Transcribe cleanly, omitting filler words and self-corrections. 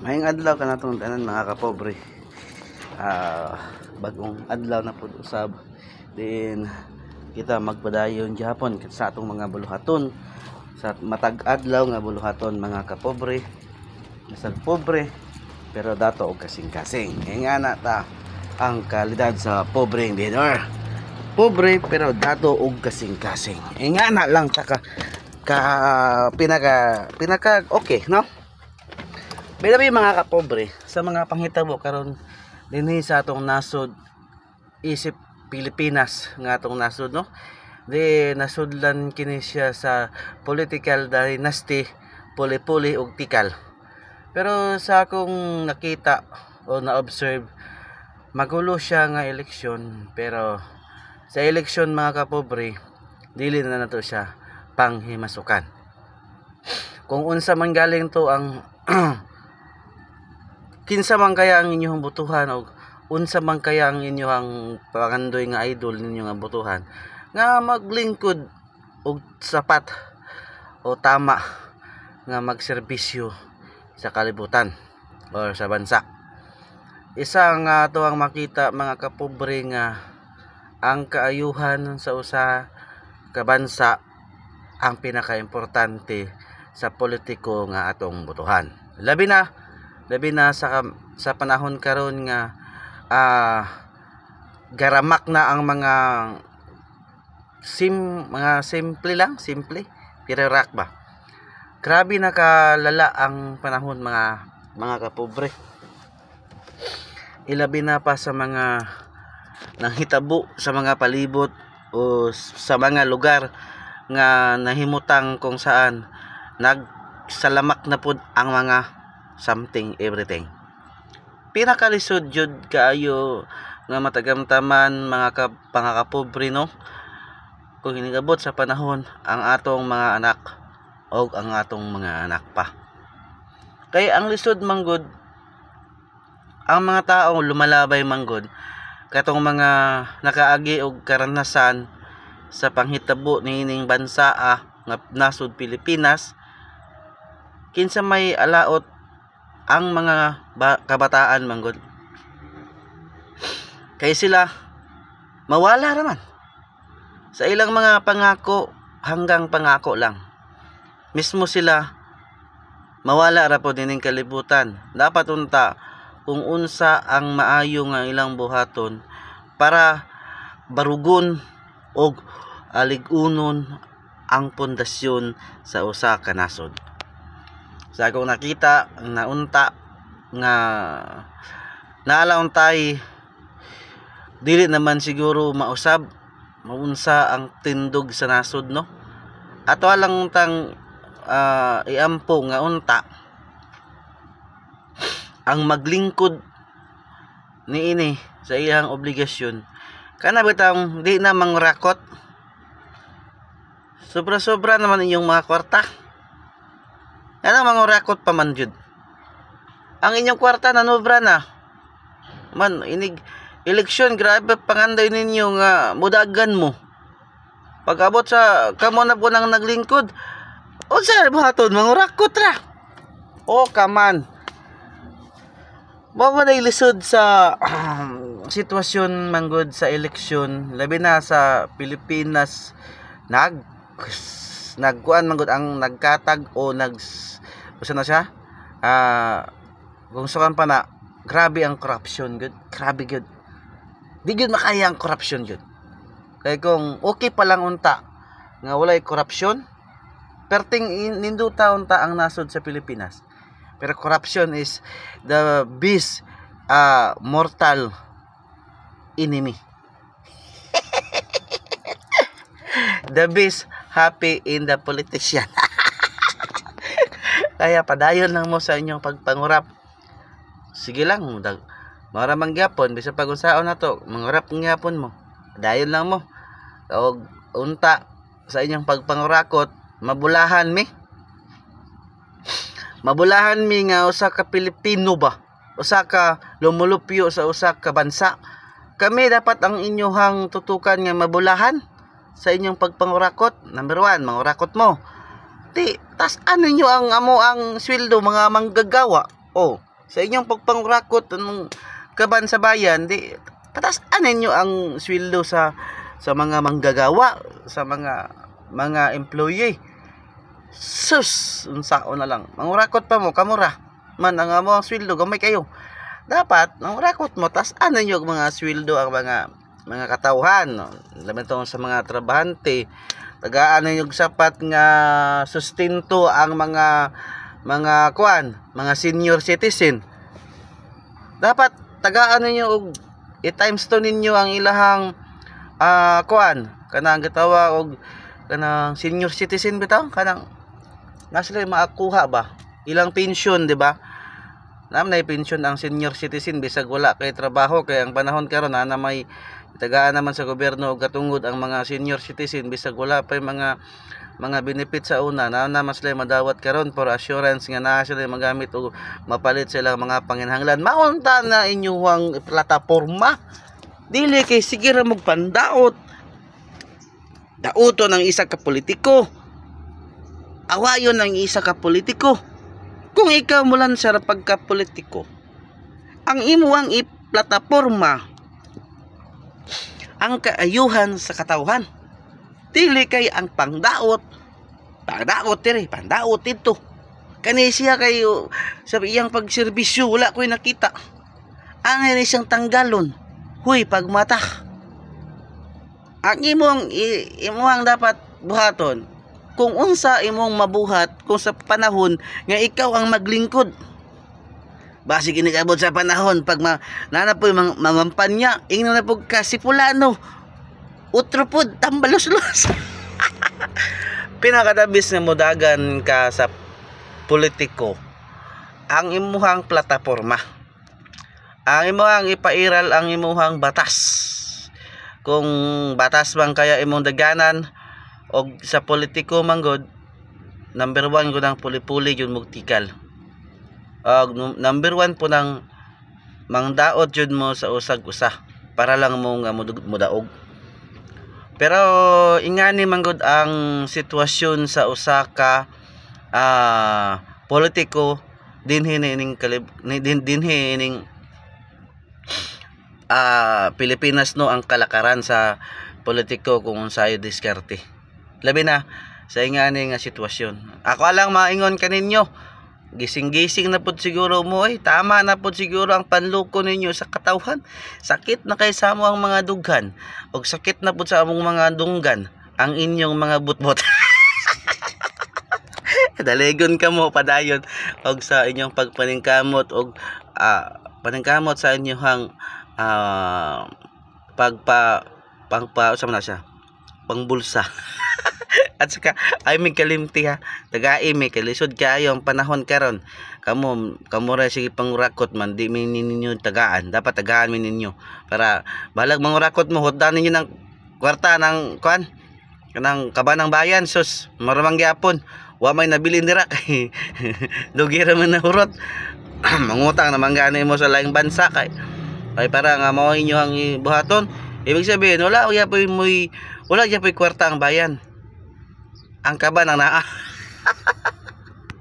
Mayong adlaw ka natong tanan mga kapobre. Bagong adlaw na pud usab. Din kita magpadayon gihapon sa atong mga buluhaton. Sa matag adlaw nga buluhaton mga kapobre. Masag pobre pero dato og kasing-kasing. Nga na ta ang kalidad sa pobreng dinner. Pobre pero dato og kasing-kasing. Nga na lang ta pinaka okay, no? Binabi mga kapobre sa mga panghitabo karon dinhi sa atong nasod isip Pilipinas nga atong nasod, no? Di nasudlan kini siya sa political dynasty, puli-puli ug tikal. Pero sa akong nakita o na-observe, magulo siya nga eleksyon, pero sa eleksyon mga kapobre dili na nato siya panghimasukan. Kung unsa man galing to ang kinsa man kaya ang inyong butuhan o unsa man kaya ang inyong pangandoy nga idol ninyo nga butuhan nga maglingkod og sapat o tama nga magserbisyo sa kalibutan o sa bansa. Isa nga to ang makita mga kapobre nga ang kaayuhan sa usa ka bansa ang pinakaimportante sa politiko nga atong butuhan. Labi na sa panahon karon nga garamak na ang mga simple pero rak ba. Grabe na kalala ang panahon mga kapobre. Ilabi na pa sa mga nanghitabo sa mga palibot o sa mga lugar nga nahimutang kung saan nagsalamak na pud ang mga something everything. Pinakalisod jud kaayo nga matagamtaman mga kapobre, no? Kung hinigabot sa panahon ang atong mga anak o ang atong mga anak pa. Kay ang lisod manggod ang mga tao lumalabay manggod katong mga nakaagi og karanasan sa panghitabo niining bansa nga nasod Pilipinas. Kinsa may alaot ang mga kabataan manggod kay sila mawala raman sa ilang mga pangako, hanggang pangako lang. Mismo sila mawala ra po dining kalibutan. Dapat unta kung unsa ang maayo nga ilang buhaton para barugon og aligunon ang pundasyon sa usa ka nasod. Sa akong nakita naunta nga naalaontay dili naman siguro mausab maunsa ang tindog sa nasod, no? Ato lang tang iampo nga unta ang maglingkod niini sa iyang obligasyon kana bitang di na mangrakot. Sobra-sobra naman inyong mga kwarta. Ano mangurakot pa man jud. Ang inyong kwarta nanobra na. Man inig eleksyon grabe panganday ninyo nga mudagan mo. Pag-abot sa kamo na po nang naglingkod, unsa buhaton mangurakot ra. O kaman. Mao na ilisod sa sitwasyon manggod sa eleksyon labi na sa Pilipinas nagkuan manggod ang nagkatag o usa na siya kung sukan pa na grabe ang corruption gud. Grabe gud. Di gud makaya ang corruption gud. Kay kung okay pa lang unta nga walay corruption, perting ninduta unta ang nasod sa Pilipinas. Pero corruption is the beast mortal enemy. The beast happy in the politician. Kaya padayon lang mo sa inyong pagpangurap. Sige lang, mara mangyapon bisan pag-unsaon nato, mangurap gyapon mo. Padayon lang mo. O unta sa inyong pagpangurakot, mabulahan mi nga usa ka Pilipino ba, usa ka lumulupyo sa usa ka bansa. Kami dapat ang inyong tutukan nga mabulahan sa inyong pagpangurakot. Number 1, mangurakot mo. Di tas ano nyo ang sweldo mga manggagawa. Oh, sa inyong pagpangurakot anong kaban sa bayan, di patasan ninyo ang sweldo sa mga manggagawa, sa mga employee. Sus, unsaon na lang. Mangurakot pa mo kamura. Man ang amo ang sweldo gamay kayo. Dapat mangurakot mo tasan ninyo ang mga sweldo ang mga katawhan, no? Laban tong sa mga trabahante, tagaan ninyo sapat nga sustento ang mga mga senior citizen. Dapat tagaan ninyo og i-times 2 ninyo ang ilahang kanang gitawa og kanang senior citizen bitaw, kanang sila maakuha ba ilang pension, di ba? Namay pension ang senior citizen bisag wala kay trabaho, kay ang panahon karon na may tagaan naman sa gobyerno og katungod ang mga senior citizen bisag wala pa mga benefit sa una na mas sila madawat karon for assurance nga naa sila magamit o mapalit sila mga panginhanglan. Maunta na inyong plataporma, dili kay sige ra magpandaot dauton ang isa ka politiko, awayon ang isa ka politiko. Kung ikaw mulan sa pagka politiko, ang imuang plataporma ang kaayuhan sa katawhan, dili kay ang pandaot ito kani siya kayo sa iyang pagserbisyo wala ko'y nakita ang siyang tanggalon, huy pagmata ang imong dapat buhaton kung unsa imong mabuhat kung sa panahon nga ikaw ang maglingkod. Basi ginigabot sa panahon pag nanapoy mamampanya ingno na pug kasipulano utropod tambalos-los. Pinakadabis na mudagan ka sa politiko ang imuhang plataporma, ang imuhang ipairal ang imuhang batas. Kung batas bang kaya imong daganan og sa politiko manggod, number 1 gud ang puli-puli yun mugtikal. Number 1 po nang mangdaot jud mo sa usag-usa para lang mo nga mudaog. Pero ingani manggod ang sitwasyon sa usa ka politiko dinhi ning Pilipinas, no, ang kalakaran sa politiko kung unsayo diskarte. Labi na sa ingani nga sitwasyon. Ako lang maingon kaninyo, gising-gising na pud siguro mo, tama na pud siguro ang panluko ninyo sa katawhan. Sakit na kay sa mo ang mga dughan, og sakit na pud sa among mga dunggan ang inyong mga butbot. Daligon ka mo padayon og sa inyong pagpaningkamot og paningkamot sa inyong sa na siya pangbulsa. At saka ay may kalimti ha, tagai may kalisod kayo ang panahon karon. Kamo ra sige pangurakot man, di mi ninyo tagaan, dapat tagaan mi ninyo para balag mangurakot mo huddan ninyo ng kwarta ng kanang kaban ng bayan. Sus maramang gyapon wa may nabili dira kay dugi ra man nahurot. Mangutang naman gani mo sa laing bansa kay para nga mao inyo ang buhaton. Ibig sabihin wala gyapon kwarta ang bayan, ang kaban ang naa.